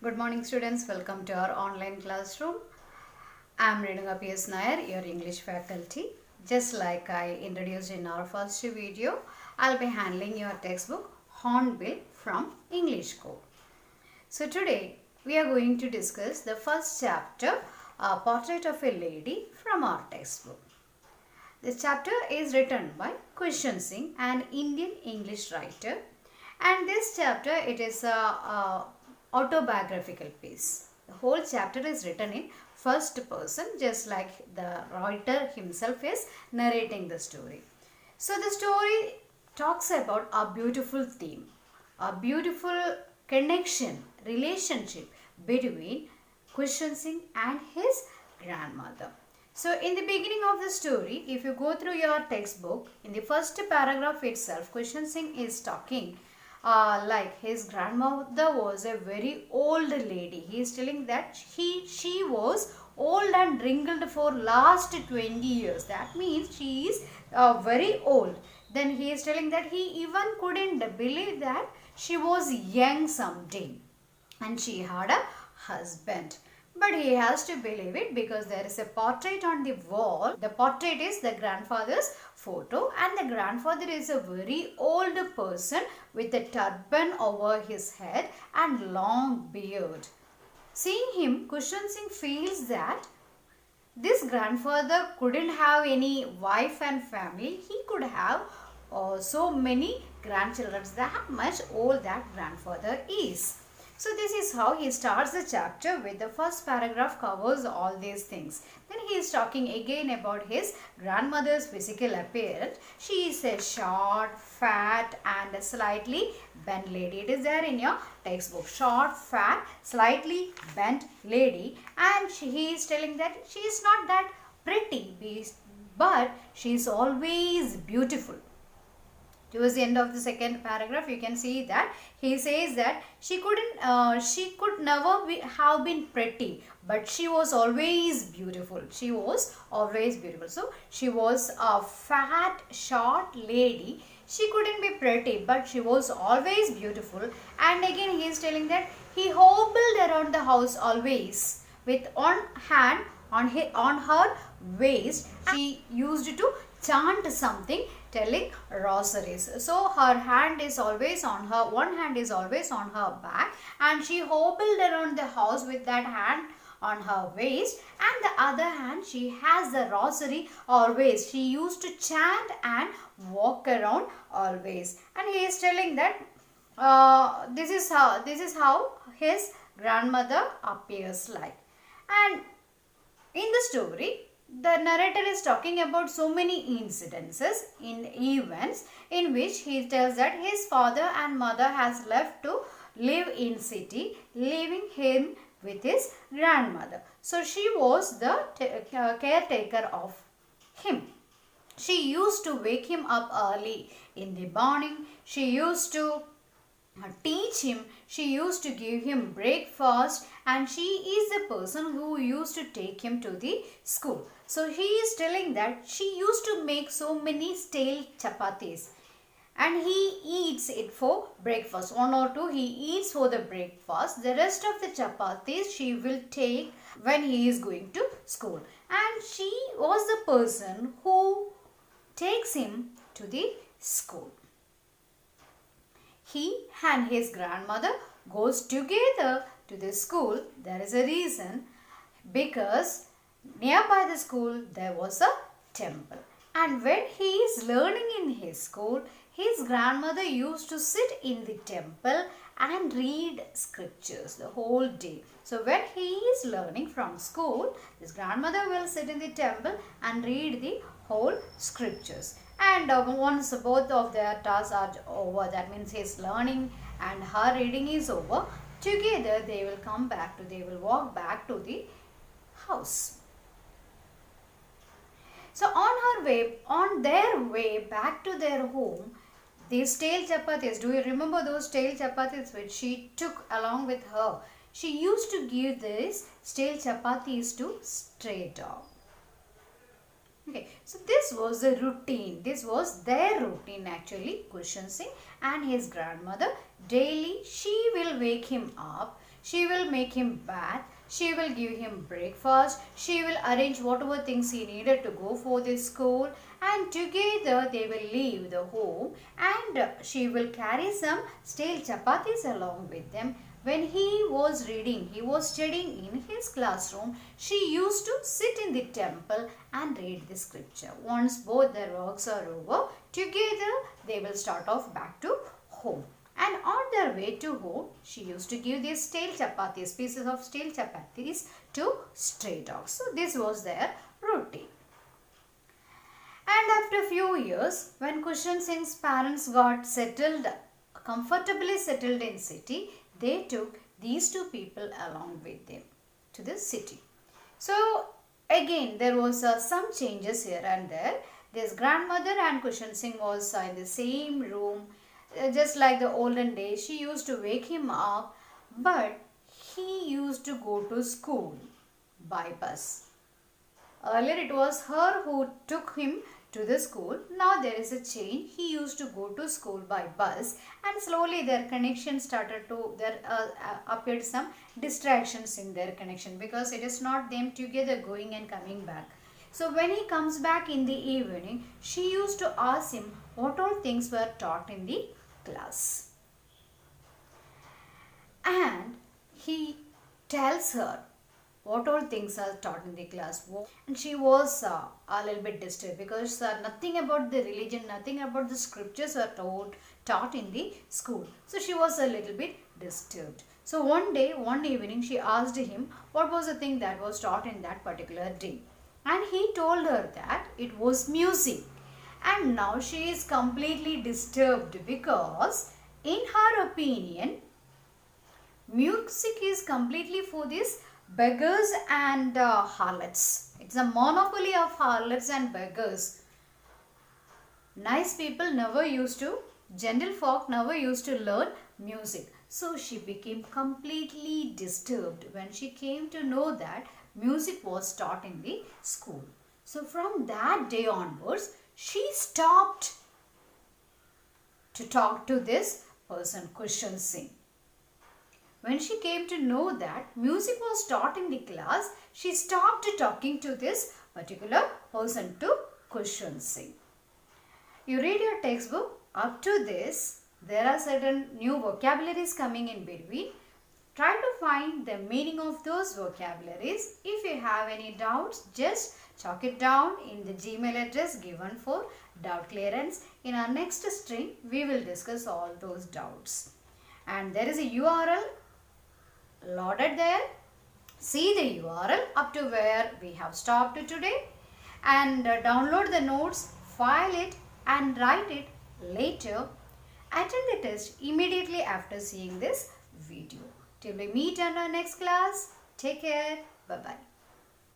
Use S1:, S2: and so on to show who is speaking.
S1: Good morning students, welcome to our online classroom. I am Renuka P.S. Nair, your English faculty. Just like I introduced in our first video, I'll be handling your textbook Hornbill from English Code. So today we are going to discuss the first chapter, Portrait of a Lady from our textbook. This chapter is written by Kushal Singh, an Indian English writer, and this chapter it is a autobiographical piece. The whole chapter is written in first person, just like the writer himself is narrating the story. So the story talks about a beautiful theme, a beautiful connection, relationship between Kushal Singh and his grandmother. So in the beginning of the story, if you go through your textbook, in the first paragraph itself, Kushal Singh is talking like his grandmother was a very old lady. He is telling that she was old and wrinkled for last 20 years. That means she is very old. Then he is telling that he even couldn't believe that she was young someday and she had a husband. But he has to believe it because there is a portrait on the wall. The portrait is the grandfather's photo, and the grandfather is a very old person with a turban over his head and long beard. Seeing him, Kushal Singh feels that this grandfather couldn't have any wife and family. He could have so many grandchildren. That much old that grandfather is. So this is how he starts the chapter with the first paragraph covers all these things. Then he is talking again about his grandmother's physical appearance. She is a short, fat and slightly bent lady. It is there in your textbook. Short, fat, slightly bent lady, and he is telling that she is not that pretty, but she is always beautiful. Towards the end of the second paragraph, you can see that he says that she could never have been pretty, but she was always beautiful. She was always beautiful. So she was a fat, short lady. She couldn't be pretty, but she was always beautiful. And again, he is telling that he hobbled around the house always with one hand on her waist. She used to chant something, telling rosaries. So her hand is always on her, one hand is always on her back, and she hobbled around the house with that hand on her waist, and the other hand she has the rosary always. She used to chant and walk around always. And he is telling that this is how his grandmother appears like. And in the story, the narrator is talking about so many incidences in events in which he tells that his father and mother has left to live in city, leaving him with his grandmother. So she was the caretaker of him. She used to wake him up early in the morning. She used to teach him, she used to give him breakfast, and she is the person who used to take him to the school. So he is telling that she used to make so many stale chapatis and he eats it for breakfast. One or two he eats for the breakfast. The rest of the chapatis she will take when he is going to school. And she was the person who takes him to the school. He and his grandmother goes together to the school. There is a reason, because nearby the school there was a temple. And when he is learning in his school, his grandmother used to sit in the temple and read scriptures the whole day. So when he is learning from school, his grandmother will sit in the temple and read the whole scriptures. And once both of their tasks are over, that means his learning and her reading is over, together they will walk back to the house. So on their way back to their home, these stale chapatis, do you remember those stale chapatis which she took along with her? She used to give these stale chapatis to stray dogs. Okay, so this was the routine. This was their routine actually. Kushal Singh and his grandmother, daily she will wake him up. She will make him bath. She will give him breakfast. She will arrange whatever things he needed to go for the school, and together they will leave the home, and she will carry some stale chapatis along with them. When he was reading, he was studying in his classroom, she used to sit in the temple and read the scripture. Once both their works are over, together they will start off back to home. And on their way to home, she used to give these stale chapatis, pieces of stale chapatis to stray dogs. So this was their routine. And after a few years, when Kushan Singh's parents got settled, comfortably settled in city, they took these two people along with them to the city. So again, there was some changes here and there. This grandmother and Kushan Singh was in the same room, just like the olden days. She used to wake him up, but he used to go to school by bus. Earlier it was her who took him to the school. Now there is a change. He used to go to school by bus, and slowly their connection started to, there appeared some distractions in their connection, because it is not them together going and coming back. So when he comes back in the evening, she used to ask him what all things were taught in the class. And he tells her what all things are taught in the class. And she was a little bit disturbed, because nothing about the religion, nothing about the scriptures were taught in the school. So she was a little bit disturbed. So one evening, she asked him what was the thing that was taught in that particular day. And he told her that it was music. And now she is completely disturbed, because in her opinion, music is completely for these beggars and harlots. It's a monopoly of harlots and beggars. Nice people never used to, gentlefolk never used to learn music. So she became completely disturbed when she came to know that music was taught in the school. So from that day onwards, she stopped to talk to this person, Kushan Singh. When she came to know that music was taught in the class, she stopped talking to this particular person, to Kushan Singh. You read your textbook, up to this, there are certain new vocabularies coming in between. Try to find the meaning of those vocabularies. If you have any doubts, just chalk it down in the Gmail address given for doubt clearance. In our next string, we will discuss all those doubts. And there is a URL loaded there. See the URL up to where we have stopped today, and download the notes, file it and write it later. Attend the test immediately after seeing this video. Till we meet in our next class, take care. Bye-bye.